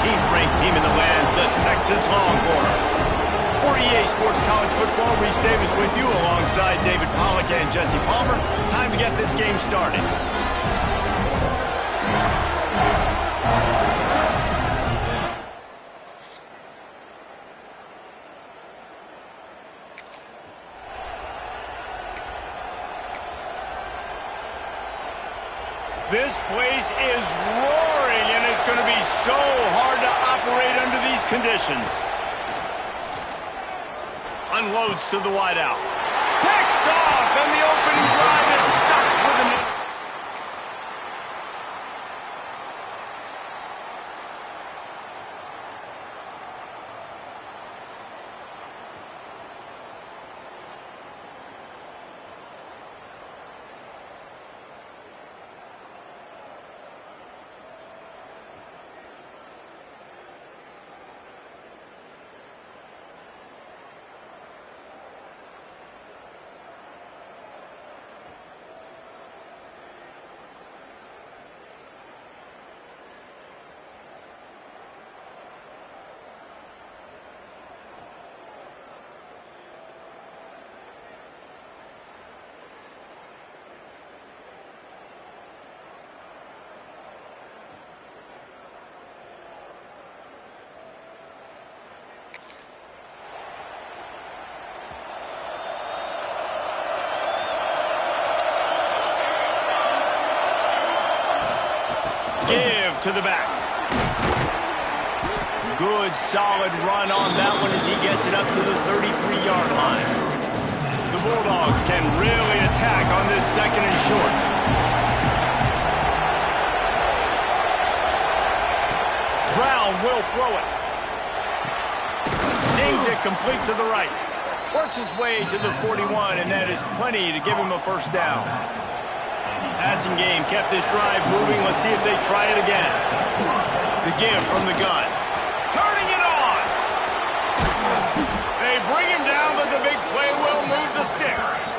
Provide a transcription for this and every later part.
15th-ranked team in the land, the Texas Longhorns. For EA Sports College Football, Reese Davis with you alongside David Pollack and Jesse Palmer. Time to get this game started. This place is roaring, and it's going to be so hard to operate under these conditions. Unloads to the wideout. Picked off, and the opening drive is stuck with an... Give to the back. Good, solid run on that one as he gets it up to the 33-yard line. The Bulldogs can really attack on this second and short. Brown will throw it. Zings it complete to the right. Works his way to the 41, and that is plenty to give him a first down. Passing game kept this drive moving. Let's see if they try it again. The give from the gun. Turning it on. They bring him down, but the big play will move the sticks.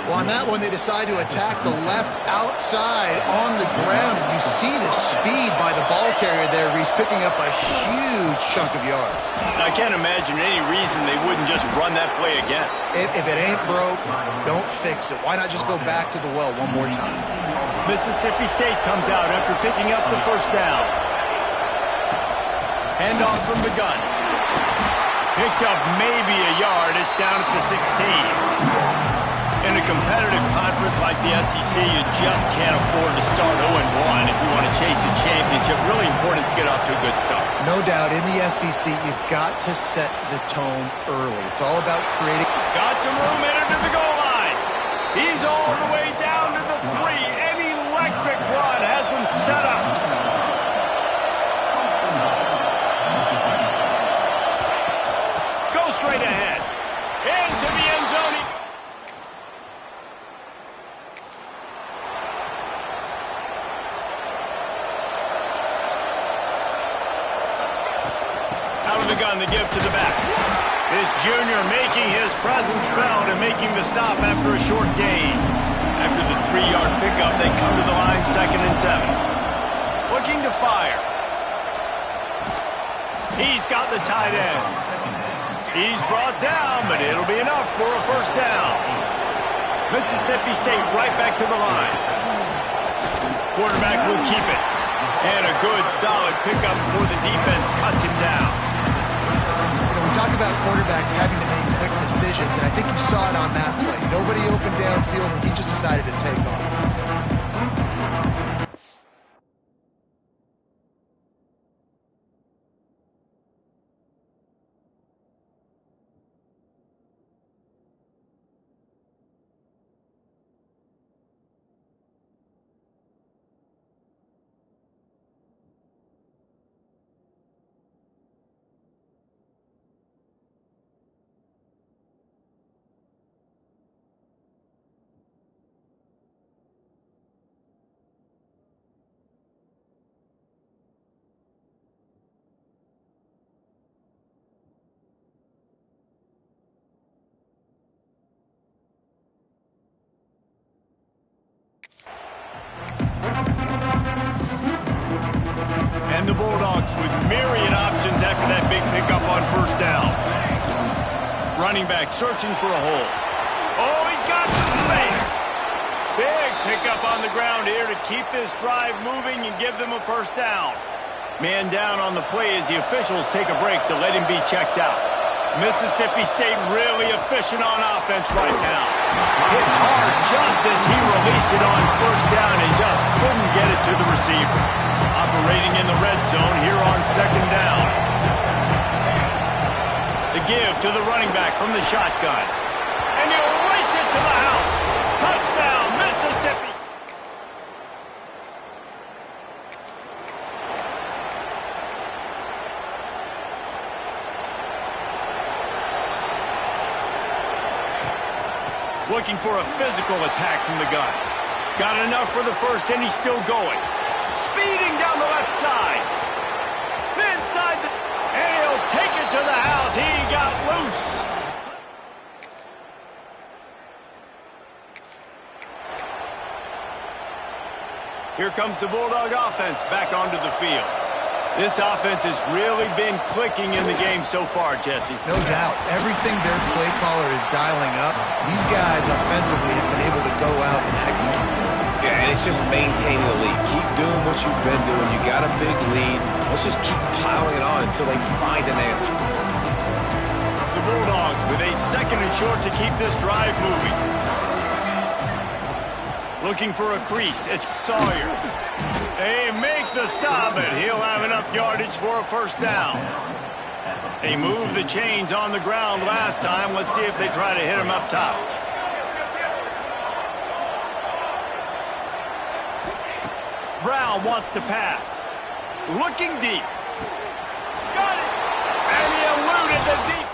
Well, on that one, they decide to attack the left outside on the ground. And you see the speed by the ball carrier there. He's picking up a huge chunk of yards. I can't imagine any reason they wouldn't just run that play again. If it ain't broke, don't fix it. Why not just go back to the well one more time? Mississippi State comes out after picking up the first down. Handoff from the gun. Picked up maybe a yard. It's down at the 16. In a competitive conference like the SEC, you just can't afford to start 0-1 if you want to chase a championship. Really important to get off to a good start. No doubt, in the SEC, you've got to set the tone early. It's all about creating... Got some room headed to the goal line. He's all the way down to the 3. An electric run has him set up. Go straight ahead. Into the end zone. Out of the gun, the give to the back. This junior making his presence felt and making the stop after a short gain. After the 3-yard pickup, they come to the line, 2nd and 7. Looking to fire. He's got the tight end. He's brought down, but it'll be enough for a first down. Mississippi State right back to the line. Quarterback will keep it. And a good, solid pickup before the defense cuts him down. We talk about quarterbacks having to make quick decisions, and I think you saw it on that play. Nobody opened downfield, and he just decided to take off. And the Bulldogs with myriad options after that big pickup on first down. Running back searching for a hole. Oh, he's got some space. Big pickup on the ground here to keep this drive moving and give them a first down. Man down on the play as the officials take a break to let him be checked out. Mississippi State really efficient on offense right now. Hit hard just as he released it on first down and just couldn't get it to the receiver. Operating in the red zone here on second down. The give to the running back from the shotgun. And he'll race it to the house. Touchdown, Mississippi. Looking for a physical attack from the gun. Got enough for the first, and he's still going. Speeding down the left side. Inside the... And he'll take it to the house. He got loose. Here comes the Bulldog offense back onto the field. This offense has really been clicking in the game so far, Jesse. No doubt. Everything their play caller is dialing up, these guys offensively have been able to go out and execute. Yeah, and it's just maintaining the lead. Keep doing what you've been doing. You got a big lead. Let's just keep piling it on until they find an answer. The Bulldogs with a second and short to keep this drive moving. Looking for a crease. It's Sawyer. They make the stop, and he'll have enough yardage for a first down. They moved the chains on the ground last time. Let's see if they try to hit him up top. Brown wants to pass. Looking deep. Got it! And he eluded the deep.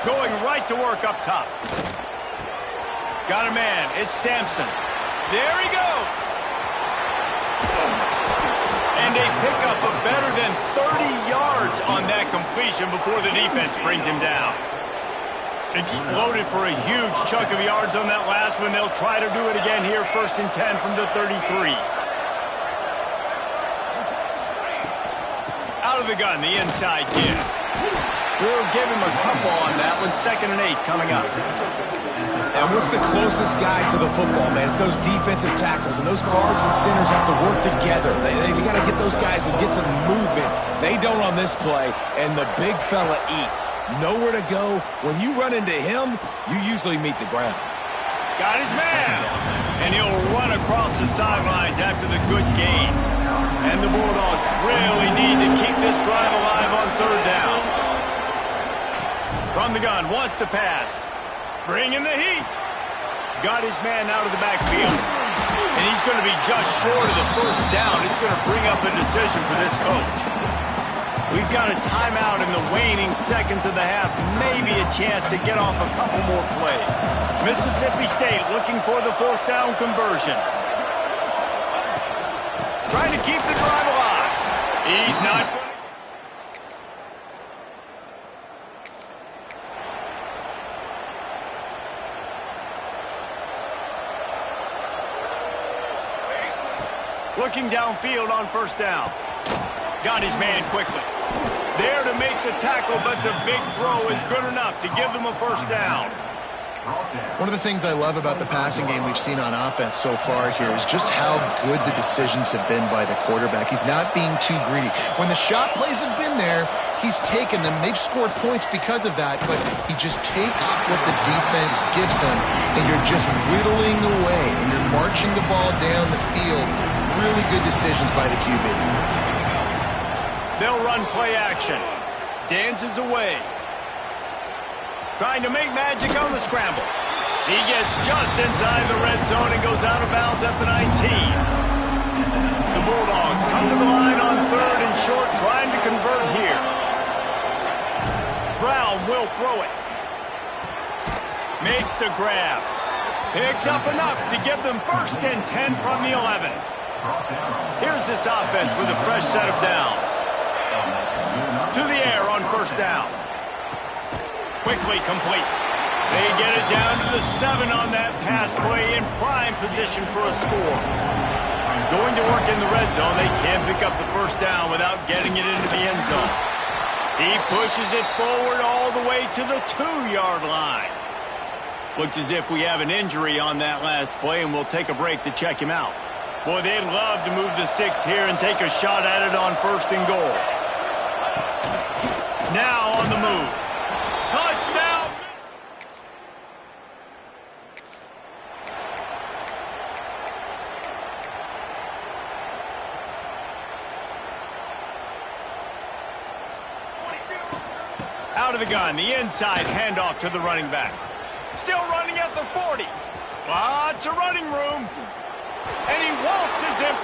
Going right to work up top. Got a man. It's Sampson. There he goes. And they pick up a better than 30 yards on that completion before the defense brings him down. Exploded for a huge chunk of yards on that last one. They'll try to do it again here. First and 10 from the 33. Out of the gun, the inside give. We'll give him a couple on that one. 2nd and 8 coming up. And what's the closest guy to the football, man? It's those defensive tackles, and those guards and centers have to work together. They got to get those guys and get some movement. They don't on this play, and the big fella eats. Nowhere to go. When you run into him, you usually meet the ground. Got his man. And he'll run across the sidelines after the good gain. And the Bulldogs really need to keep this drive alive on third down. From the gun, wants to pass. Bringing the heat. Got his man out of the backfield. And he's going to be just short of the first down. It's going to bring up a decision for this coach. We've got a timeout in the waning seconds of the half. Maybe a chance to get off a couple more plays. Mississippi State looking for the fourth down conversion. Trying to keep the drive alive. He's not going to... Looking downfield on first down. Got his man quickly. There to make the tackle, but the big throw is good enough to give them a first down. One of the things I love about the passing game we've seen on offense so far here is just how good the decisions have been by the quarterback. He's not being too greedy. When the shot plays have been there, he's taken them. They've scored points because of that, but he just takes what the defense gives him, and you're just whittling away, and you're marching the ball down the field. Really good decisions by the QB. They'll run play action. Dances away. Trying to make magic on the scramble. He gets just inside the red zone and goes out of bounds at the 19. The Bulldogs come to the line on third and short, trying to convert here. Brown will throw it. Makes the grab. Picks up enough to give them first and 10 from the 11. Here's this offense with a fresh set of downs. To the air on first down. Quickly complete. They get it down to the 7 on that pass play in prime position for a score. Going to work in the red zone, they can pick up the first down without getting it into the end zone. He pushes it forward all the way to the 2-yard line. Looks as if we have an injury on that last play, and we'll take a break to check him out. Boy, they'd love to move the sticks here and take a shot at it on 1st and goal. Now on the move. Touchdown! Out of the gun, the inside handoff to the running back. Still running at the 40. Lots of running room. And he waltzes in.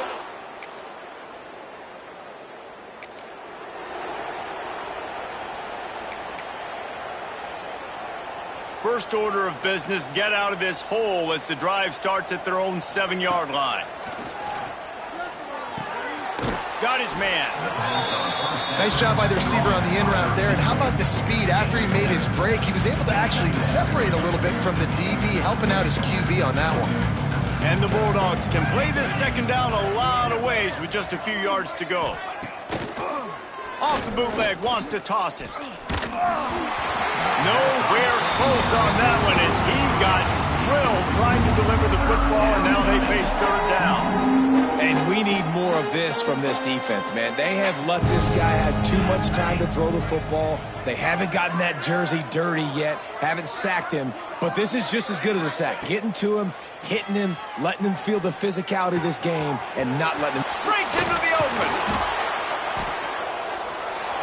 First order of business, get out of this hole as the drive starts at their own 7-yard line. Got his man. Nice job by the receiver on the in route there. And how about the speed? After he made his break, he was able to actually separate a little bit from the DB, helping out his QB on that one. And the Bulldogs can play this second down a lot of ways with just a few yards to go. Off the bootleg, wants to toss it. Nowhere close on that one as he got drilled trying to deliver the football, and now they face 3rd down. And we need more of this from this defense, man. They have let this guy have too much time to throw the football. They haven't gotten that jersey dirty yet, haven't sacked him, but this is just as good as a sack. Getting to him, hitting him, letting him feel the physicality of this game, and not letting him... Breaks into the open.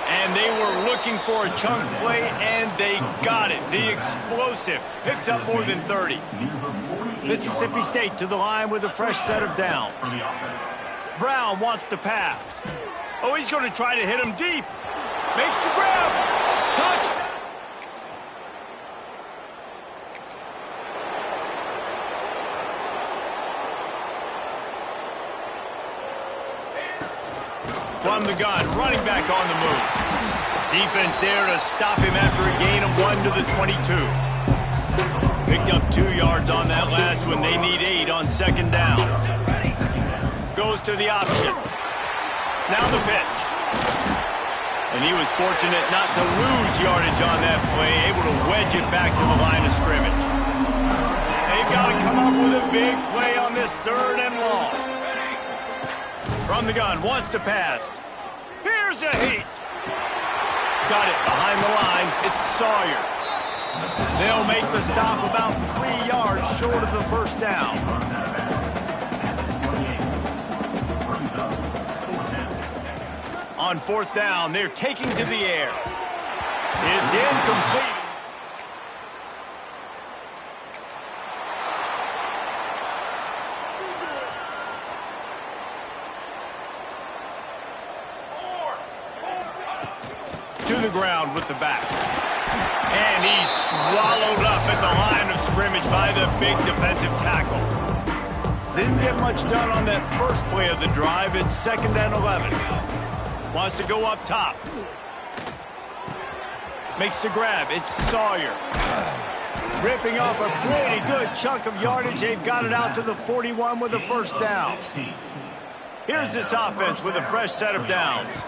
And they were looking for a chunk play, and they got it. The explosive picks up more than 30. Mississippi State to the line with a fresh set of downs. Brown wants to pass. Oh, he's going to try to hit him deep. Makes the grab. Touchdown. From the gun, running back on the move. Defense there to stop him after a gain of 1 to the 22. Picked up 2 yards on that last one. They need 8 on 2nd down. Goes to the option. Now the pitch. And he was fortunate not to lose yardage on that play, able to wedge it back to the line of scrimmage. They've got to come up with a big play on this 3rd and long. From the gun, wants to pass. Here's a heat. Got it behind the line. It's Sawyer. They'll make the stop about 3 yards short of the 1st down. On 4th down, they're taking to the air. It's incomplete. To the ground with the back. And he's swallowed up at the line of scrimmage by the big defensive tackle. Didn't get much done on that first play of the drive. It's 2nd and 11. Wants to go up top. Makes the grab. It's Sawyer. Ripping off a pretty good chunk of yardage. They've got it out to the 41 with a 1st down. Here's this offense with a fresh set of downs.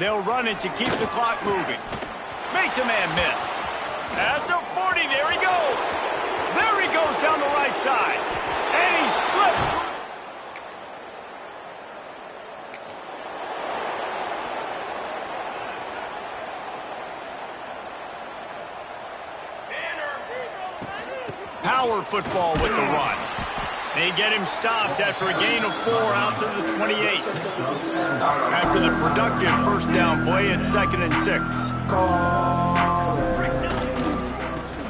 They'll run it to keep the clock moving. Makes a man miss. At the 40, there he goes. There he goes down the right side. And he slipped. Power football with the run. They get him stopped after a gain of 4 out to the 28. After the productive 1st down play, it's 2nd and 6.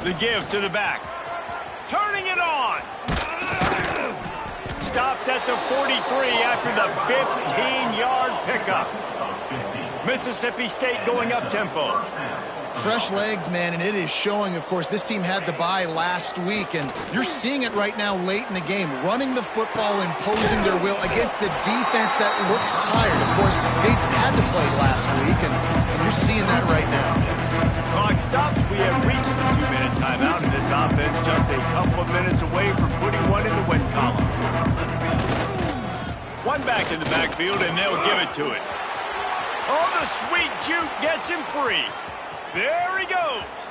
The give to the back. Turning it on. Stopped at the 43 after the 15-yard pickup. Mississippi State going up-tempo. Fresh legs, man, and it is showing, of course, this team had the bye last week, and you're seeing it right now late in the game, running the football, imposing their will against the defense that looks tired. Of course, they had to play last week, and you're seeing that right now. Clock stopped. We have Run back in the backfield, and they'll give it to it. Oh, the sweet juke gets him free. There he goes.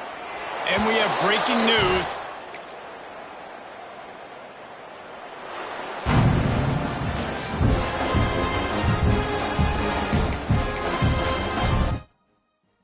And we have breaking news.